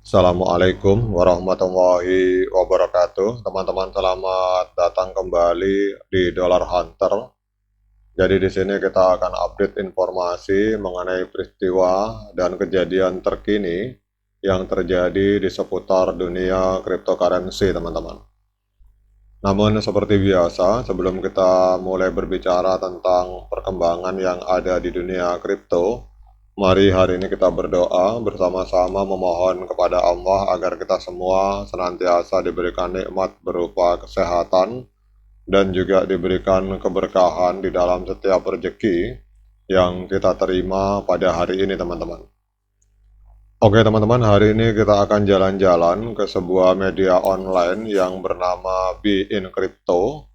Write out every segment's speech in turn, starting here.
Assalamualaikum warahmatullahi wabarakatuh. Teman-teman, selamat datang kembali di Dollar Hunter. Jadi di sini kita akan update informasi mengenai peristiwa dan kejadian terkini yang terjadi di seputar dunia cryptocurrency, teman-teman. Namun seperti biasa, sebelum kita mulai berbicara tentang perkembangan yang ada di dunia kripto, mari hari ini kita berdoa bersama-sama memohon kepada Allah agar kita semua senantiasa diberikan nikmat berupa kesehatan dan juga diberikan keberkahan di dalam setiap rezeki yang kita terima pada hari ini, teman-teman. Oke teman-teman, hari ini kita akan jalan-jalan ke sebuah media online yang bernama Be in Crypto.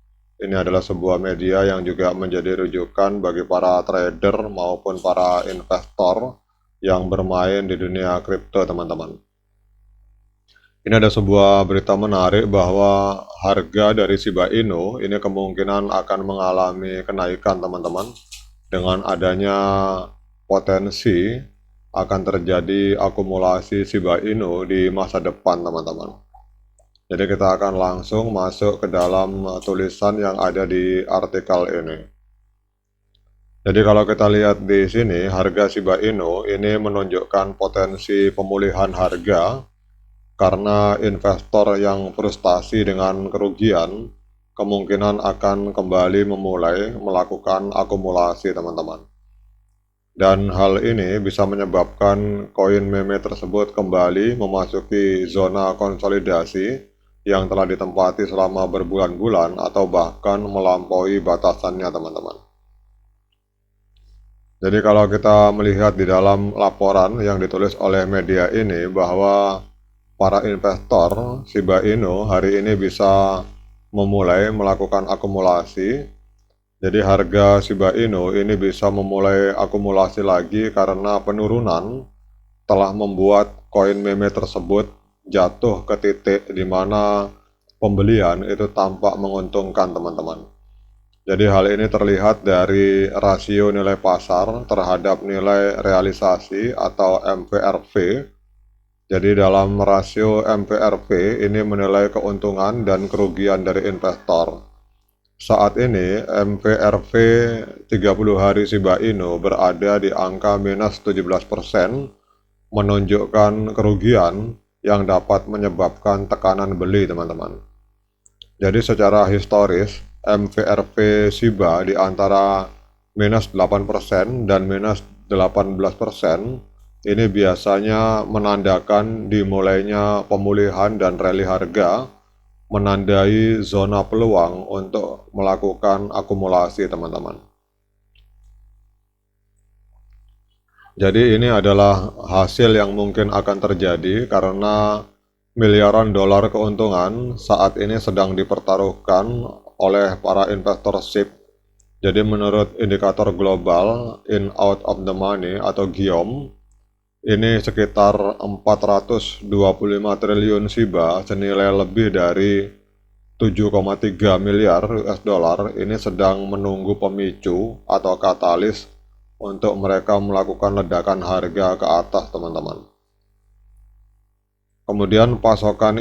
Ini adalah sebuah media yang juga menjadi rujukan bagi para trader maupun para investor yang bermain di dunia kripto, teman-teman. Ini ada sebuah berita menarik bahwa harga dari Shiba Inu ini kemungkinan akan mengalami kenaikan, teman-teman, dengan adanya potensi akan terjadi akumulasi Shiba Inu di masa depan, teman-teman. Jadi kita akan langsung masuk ke dalam tulisan yang ada di artikel ini. Jadi kalau kita lihat di sini, harga Shiba Inu ini menunjukkan potensi pemulihan harga karena investor yang frustasi dengan kerugian kemungkinan akan kembali memulai melakukan akumulasi, teman-teman. Dan hal ini bisa menyebabkan koin meme tersebut kembali memasuki zona konsolidasi yang telah ditempati selama berbulan-bulan atau bahkan melampaui batasannya, teman-teman. Jadi kalau kita melihat di dalam laporan yang ditulis oleh media ini bahwa para investor Shiba Inu hari ini bisa memulai melakukan akumulasi. Jadi harga Shiba Inu ini bisa memulai akumulasi lagi karena penurunan telah membuat koin meme tersebut jatuh ke titik di mana pembelian itu tampak menguntungkan, teman-teman. Jadi hal ini terlihat dari rasio nilai pasar terhadap nilai realisasi atau MVRV. Jadi dalam rasio MVRV ini menilai keuntungan dan kerugian dari investor. Saat ini MVRV 30 hari Shiba Inu berada di angka minus 17%, menunjukkan kerugian yang dapat menyebabkan tekanan beli, teman-teman. Jadi secara historis, MVRV Shiba di antara minus 8% dan minus 18% ini biasanya menandakan dimulainya pemulihan dan rally harga, menandai zona peluang untuk melakukan akumulasi, teman-teman. Jadi ini adalah hasil yang mungkin akan terjadi karena miliaran dolar keuntungan saat ini sedang dipertaruhkan oleh para investor SIP. Jadi menurut indikator global in out of the money atau GIOM, ini sekitar 425 triliun Shiba senilai lebih dari 7,3 miliar US dollar ini sedang menunggu pemicu atau katalis untuk mereka melakukan ledakan harga ke atas, teman-teman. Kemudian pasokan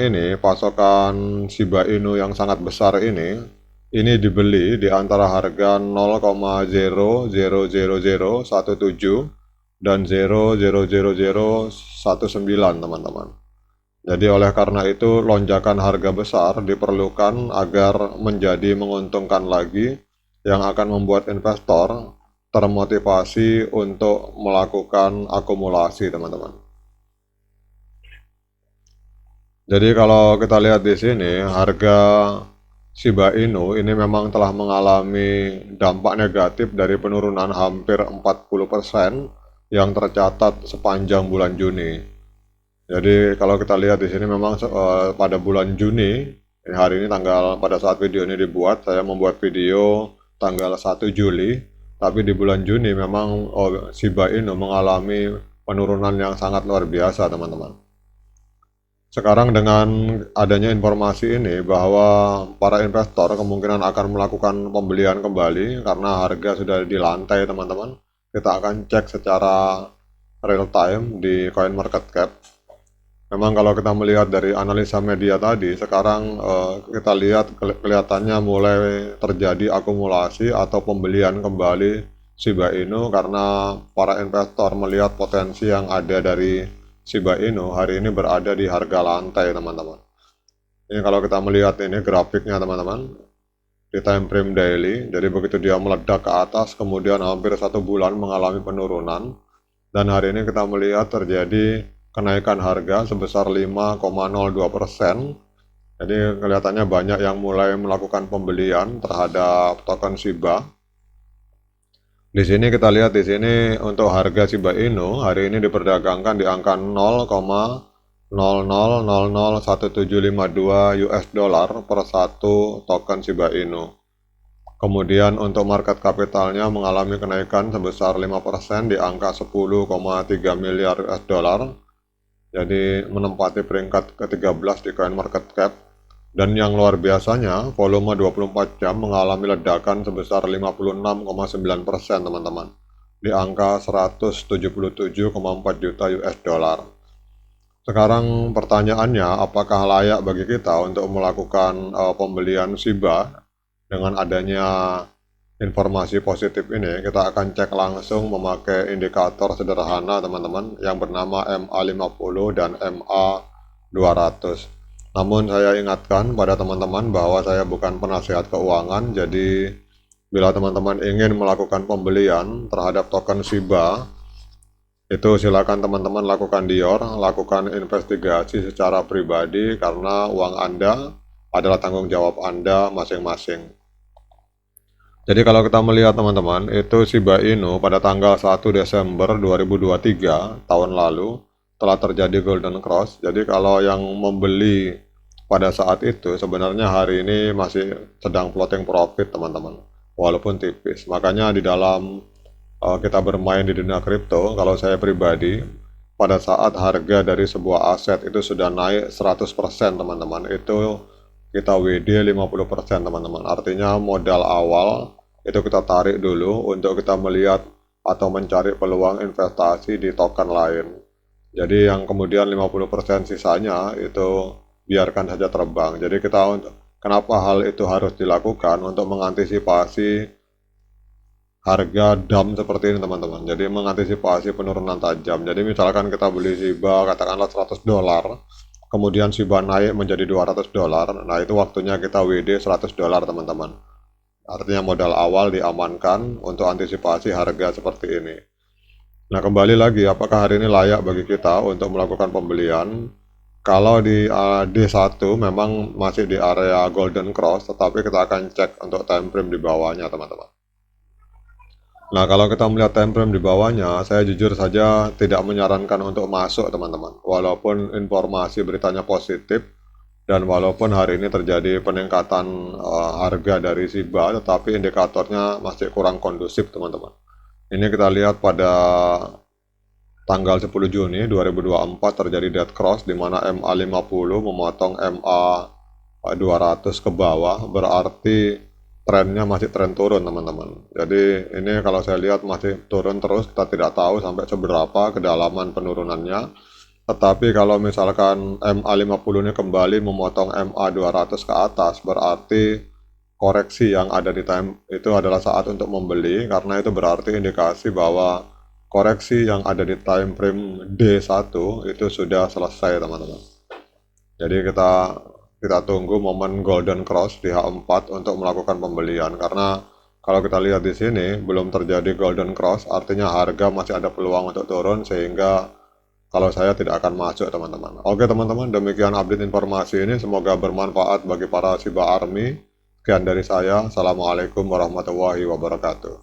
Shiba Inu yang sangat besar ini dibeli di antara harga 0,0000017 dan 0,00019, teman-teman. Jadi oleh karena itu lonjakan harga besar diperlukan agar menjadi menguntungkan lagi yang akan membuat investor termotivasi untuk melakukan akumulasi, teman-teman. Jadi kalau kita lihat di sini, harga Shiba Inu ini memang telah mengalami dampak negatif dari penurunan hampir 40% yang tercatat sepanjang bulan Juni. Jadi kalau kita lihat di sini memang pada bulan Juni, hari ini pada saat video ini dibuat, saya membuat video tanggal 1 Juli, tapi di bulan Juni memang Shiba Inu mengalami penurunan yang sangat luar biasa, teman-teman. Sekarang dengan adanya informasi ini bahwa para investor kemungkinan akan melakukan pembelian kembali karena harga sudah di lantai, teman-teman. Kita akan cek secara real time di CoinMarketCap. Memang kalau kita melihat dari analisa media tadi, sekarang kita lihat kelihatannya mulai terjadi akumulasi atau pembelian kembali Shiba Inu karena para investor melihat potensi yang ada dari Shiba Inu hari ini berada di harga lantai, teman-teman. Ini kalau kita melihat ini grafiknya, teman-teman, di time frame daily, jadi begitu dia meledak ke atas, kemudian hampir 1 bulan mengalami penurunan, dan hari ini kita melihat terjadi kenaikan harga sebesar 5,02%. Jadi kelihatannya banyak yang mulai melakukan pembelian terhadap token Shiba. Di sini kita lihat di sini untuk harga Shiba Inu hari ini diperdagangkan di angka 0,00001752 US dollar per satu token Shiba Inu. Kemudian untuk market capitalnya mengalami kenaikan sebesar 5% di angka 10,3 miliar US dollar. Jadi menempati peringkat ke-13 di Coin Market Cap. Dan yang luar biasanya, volume 24 jam mengalami ledakan sebesar 56,9%, teman-teman. Di angka 177,4 juta US dollar. Sekarang pertanyaannya, apakah layak bagi kita untuk melakukan pembelian Shiba dengan adanya informasi positif ini? Kita akan cek langsung memakai indikator sederhana, teman-teman, yang bernama MA50 dan MA200. Namun saya ingatkan pada teman-teman bahwa saya bukan penasihat keuangan, jadi bila teman-teman ingin melakukan pembelian terhadap token Shiba, itu silakan teman-teman lakukan lakukan investigasi secara pribadi karena uang Anda adalah tanggung jawab Anda masing-masing. Jadi kalau kita melihat, teman-teman, itu Shiba Inu pada tanggal 1 Desember 2023 tahun lalu telah terjadi golden cross. Jadi kalau yang membeli pada saat itu sebenarnya hari ini masih sedang floating profit, teman-teman, walaupun tipis. Makanya di dalam kita bermain di dunia kripto, kalau saya pribadi, pada saat harga dari sebuah aset itu sudah naik 100%, teman-teman, itu kita WD 50%, teman-teman. Artinya modal awal itu kita tarik dulu untuk kita melihat atau mencari peluang investasi di token lain. Jadi yang kemudian 50% sisanya itu biarkan saja terbang. Jadi kenapa hal itu harus dilakukan? Untuk mengantisipasi harga dump seperti ini, teman-teman. Jadi mengantisipasi penurunan tajam. Jadi misalkan kita beli Shiba katakanlah 100 dolar, kemudian Shiba naik menjadi 200 dolar. Nah, itu waktunya kita WD 100 dolar, teman-teman. Artinya modal awal diamankan untuk antisipasi harga seperti ini. Nah, kembali lagi, apakah hari ini layak bagi kita untuk melakukan pembelian? Kalau di D1 memang masih di area golden cross, tetapi kita akan cek untuk time frame di bawahnya, teman-teman. Nah, kalau kita melihat time frame di bawahnya, saya jujur saja tidak menyarankan untuk masuk, teman-teman. Walaupun informasi beritanya positif, dan walaupun hari ini terjadi peningkatan harga dari Shiba, tetapi indikatornya masih kurang kondusif, teman-teman. Ini kita lihat pada tanggal 10 Juni 2024 terjadi dead cross di mana MA50 memotong MA200 ke bawah, berarti trennya masih tren turun, teman-teman. Jadi ini kalau saya lihat masih turun terus, kita tidak tahu sampai seberapa kedalaman penurunannya. Tetapi kalau misalkan MA50 ini kembali memotong MA200 ke atas, berarti koreksi yang ada di time itu adalah saat untuk membeli, karena itu berarti indikasi bahwa koreksi yang ada di time frame D1 itu sudah selesai, teman-teman. Jadi kita tunggu momen golden cross di H4 untuk melakukan pembelian, karena kalau kita lihat di sini belum terjadi golden cross, artinya harga masih ada peluang untuk turun, sehingga kalau saya tidak akan masuk, teman-teman. Oke, teman-teman, demikian update informasi ini, semoga bermanfaat bagi para Shiba Army. Sekian dari saya, assalamualaikum warahmatullahi wabarakatuh.